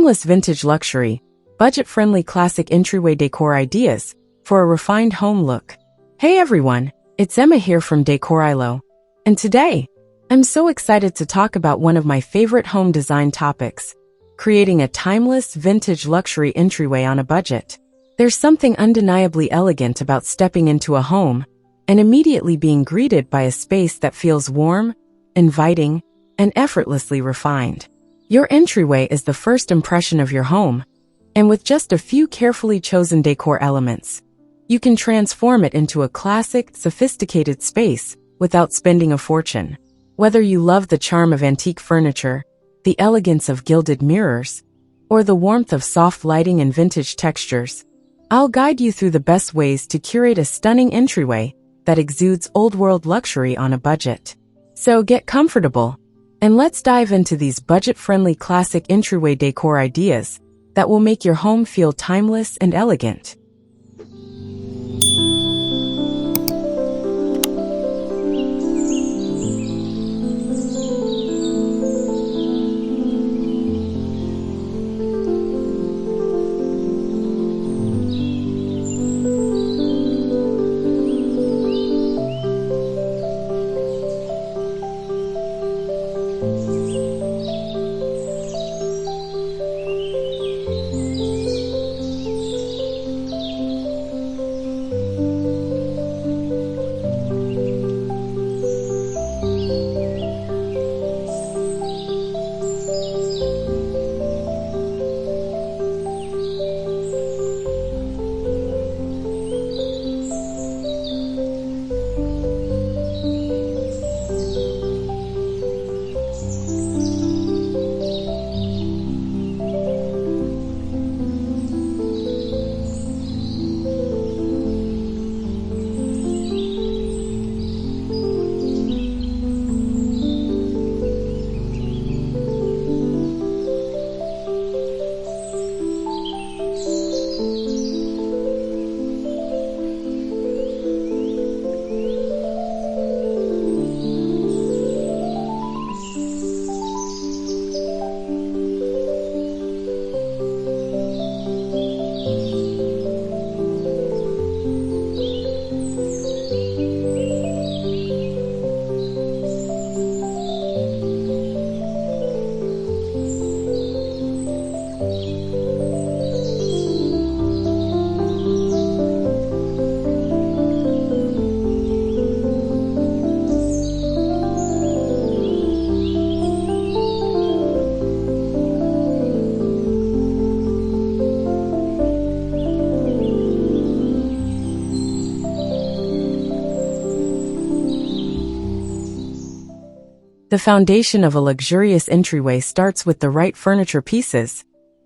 timeless vintage luxury, budget-friendly classic entryway decor ideas for a refined home look. Hey everyone, it's Emma here from Decor. And today, I'm so excited to talk about one of my favorite home design topics, creating a timeless vintage luxury entryway on a budget. There's something undeniably elegant about stepping into a home and immediately being greeted by a space that feels warm, inviting, and effortlessly refined. Your entryway is the first impression of your home, and with just a few carefully chosen decor elements, you can transform it into a classic, sophisticated space without spending a fortune. Whether you love the charm of antique furniture, the elegance of gilded mirrors, or the warmth of soft lighting and vintage textures, I'll guide you through the best ways to curate a stunning entryway that exudes old-world luxury on a budget. So get comfortable, and let's dive into these budget-friendly classic entryway decor ideas that will make your home feel timeless and elegant. The foundation of a luxurious entryway starts with the right furniture pieces,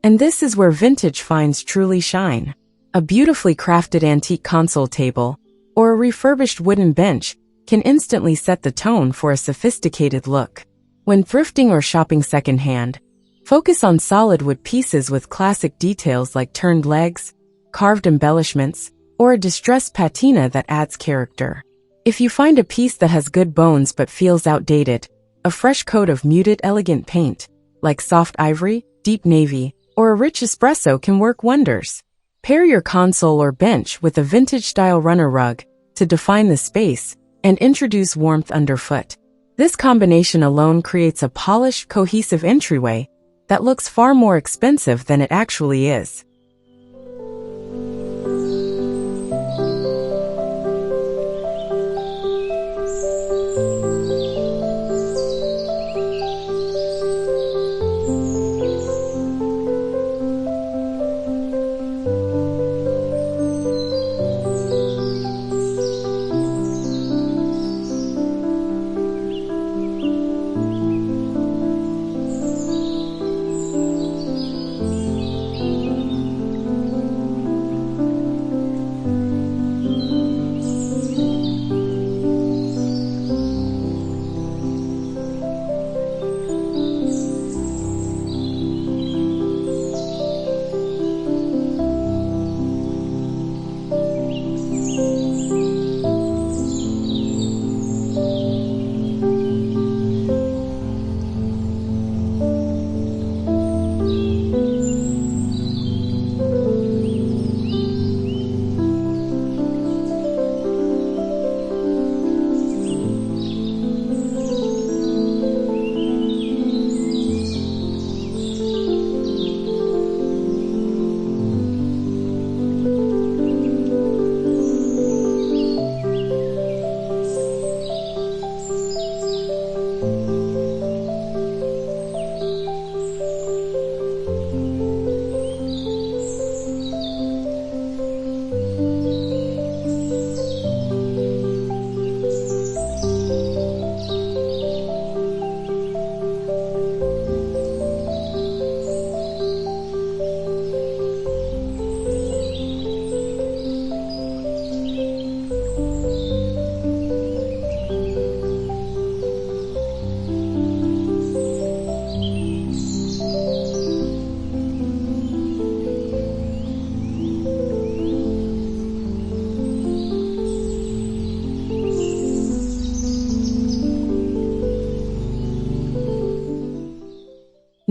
and this is where vintage finds truly shine. A beautifully crafted antique console table or a refurbished wooden bench can instantly set the tone for a sophisticated look. When thrifting or shopping secondhand, focus on solid wood pieces with classic details like turned legs, carved embellishments, or a distressed patina that adds character. If you find a piece that has good bones but feels outdated, a fresh coat of muted, elegant paint, like soft ivory, deep navy, or a rich espresso can work wonders. Pair your console or bench with a vintage-style runner rug to define the space and introduce warmth underfoot. This combination alone creates a polished, cohesive entryway that looks far more expensive than it actually is.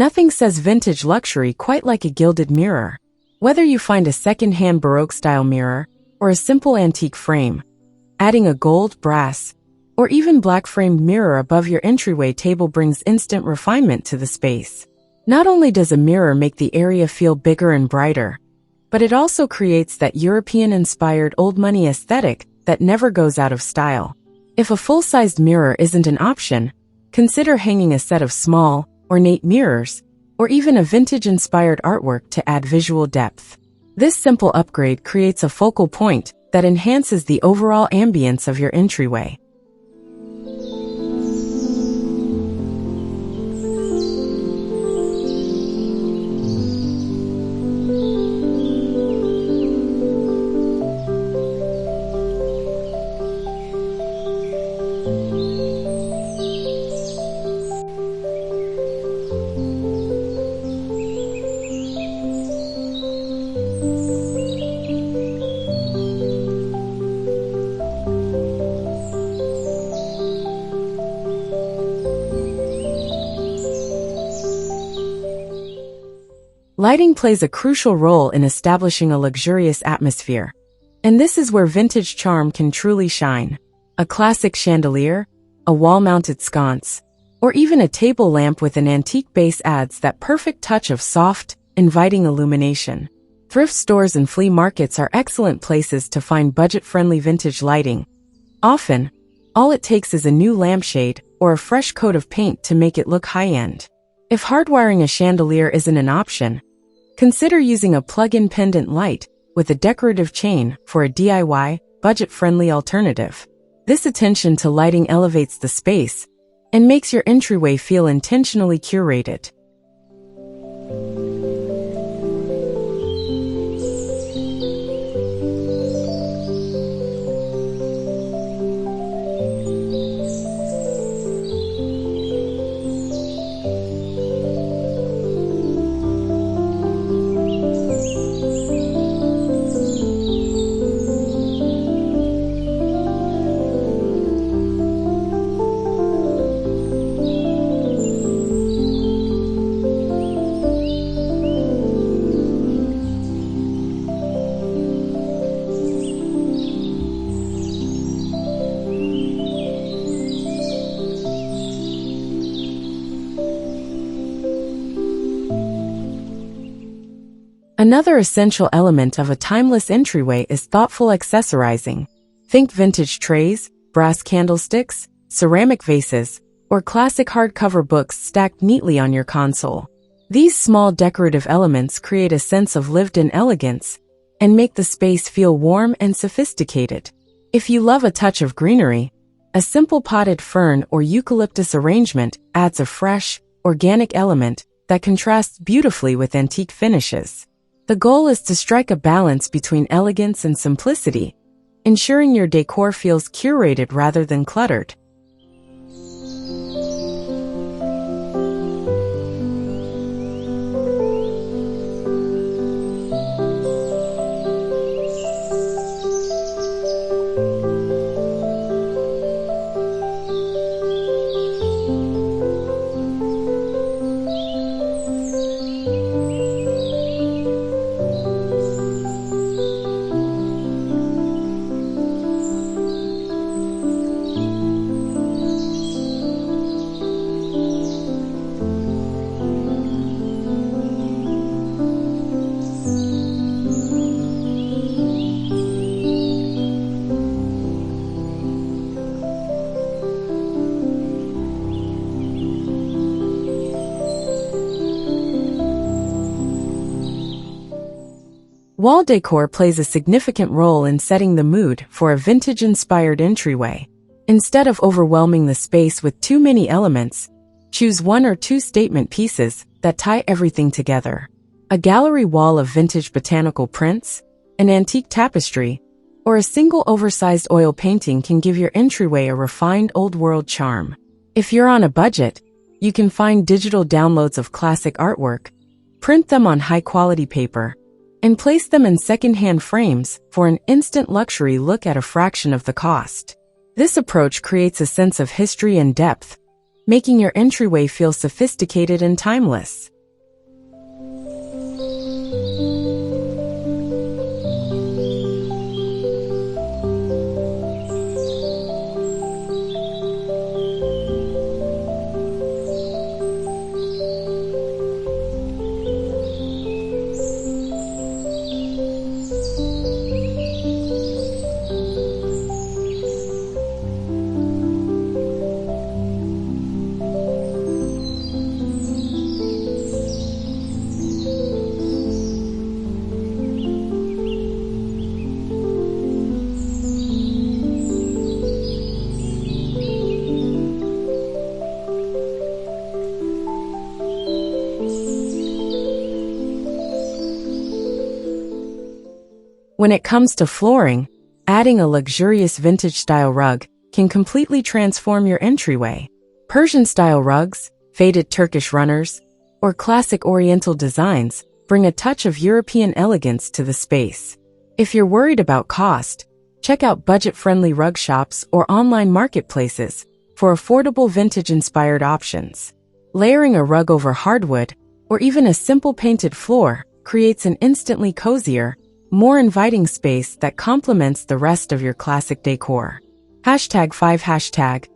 Nothing says vintage luxury quite like a gilded mirror. Whether you find a second-hand Baroque-style mirror or a simple antique frame, adding a gold, brass, or even black-framed mirror above your entryway table brings instant refinement to the space. Not only does a mirror make the area feel bigger and brighter, but it also creates that European-inspired old-money aesthetic that never goes out of style. If a full-sized mirror isn't an option, consider hanging a set of small, ornate mirrors, or even a vintage-inspired artwork to add visual depth. This simple upgrade creates a focal point that enhances the overall ambience of your entryway. Lighting plays a crucial role in establishing a luxurious atmosphere, and this is where vintage charm can truly shine. A classic chandelier, a wall-mounted sconce, or even a table lamp with an antique base adds that perfect touch of soft, inviting illumination. Thrift stores and flea markets are excellent places to find budget-friendly vintage lighting. Often, all it takes is a new lampshade or a fresh coat of paint to make it look high-end. If hardwiring a chandelier isn't an option, consider using a plug-in pendant light with a decorative chain for a DIY, budget-friendly alternative. This attention to lighting elevates the space and makes your entryway feel intentionally curated. Another essential element of a timeless entryway is thoughtful accessorizing. Think vintage trays, brass candlesticks, ceramic vases, or classic hardcover books stacked neatly on your console. These small decorative elements create a sense of lived-in elegance and make the space feel warm and sophisticated. If you love a touch of greenery, a simple potted fern or eucalyptus arrangement adds a fresh, organic element that contrasts beautifully with antique finishes. The goal is to strike a balance between elegance and simplicity, ensuring your decor feels curated rather than cluttered. Wall decor plays a significant role in setting the mood for a vintage-inspired entryway. Instead of overwhelming the space with too many elements, choose one or two statement pieces that tie everything together. A gallery wall of vintage botanical prints, an antique tapestry, or a single oversized oil painting can give your entryway a refined old-world charm. If you're on a budget, you can find digital downloads of classic artwork, print them on high-quality paper, and place them in second-hand frames for an instant luxury look at a fraction of the cost. This approach creates a sense of history and depth, making your entryway feel sophisticated and timeless. When it comes to flooring, adding a luxurious vintage-style rug can completely transform your entryway. Persian-style rugs, faded Turkish runners, or classic Oriental designs bring a touch of European elegance to the space. If you're worried about cost, check out budget-friendly rug shops or online marketplaces for affordable vintage-inspired options. Layering a rug over hardwood, or even a simple painted floor, creates an instantly cozier, more inviting space that complements the rest of your classic decor. #5#.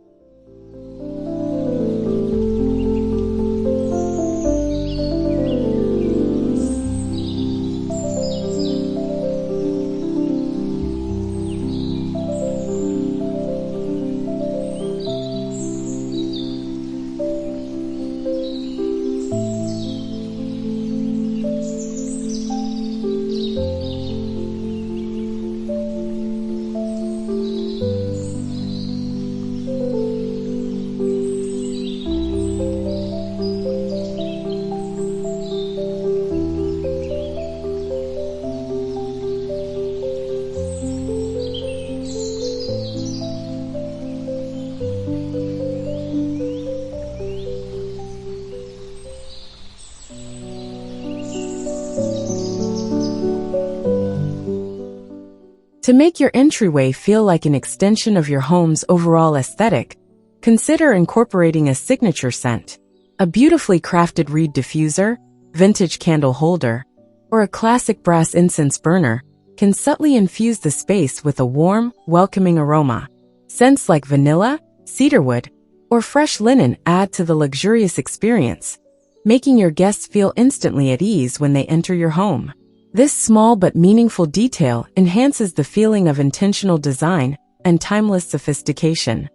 To make your entryway feel like an extension of your home's overall aesthetic, consider incorporating a signature scent. A beautifully crafted reed diffuser, vintage candle holder, or a classic brass incense burner can subtly infuse the space with a warm, welcoming aroma. Scents like vanilla, cedarwood, or fresh linen add to the luxurious experience, making your guests feel instantly at ease when they enter your home. This small but meaningful detail enhances the feeling of intentional design and timeless sophistication.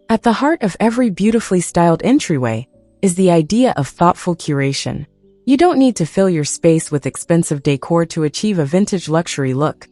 At the heart of every beautifully styled entryway is the idea of thoughtful curation. You don't need to fill your space with expensive decor to achieve a vintage luxury look.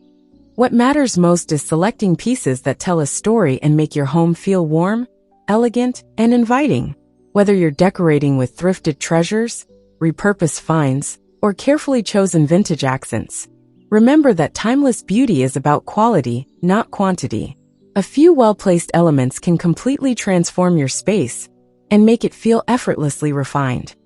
What matters most is selecting pieces that tell a story and make your home feel warm, elegant, and inviting. Whether you're decorating with thrifted treasures, repurposed finds, or carefully chosen vintage accents, remember that timeless beauty is about quality, not quantity. A few well-placed elements can completely transform your space and make it feel effortlessly refined.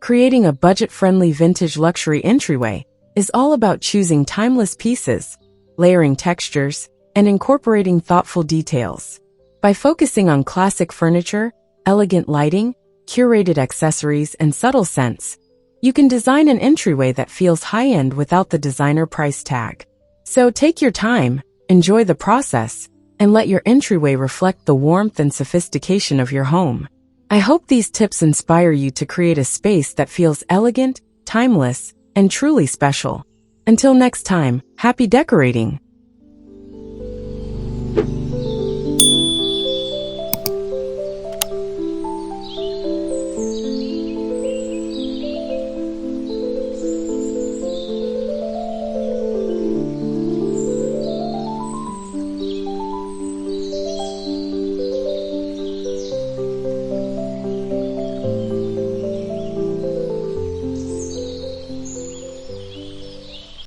Creating a budget-friendly vintage luxury entryway is all about choosing timeless pieces, layering textures, and incorporating thoughtful details. By focusing on classic furniture, elegant lighting, curated accessories, and subtle scents, you can design an entryway that feels high-end without the designer price tag. So take your time, enjoy the process, and let your entryway reflect the warmth and sophistication of your home. I hope these tips inspire you to create a space that feels elegant, timeless, and truly special. Until next time, happy decorating!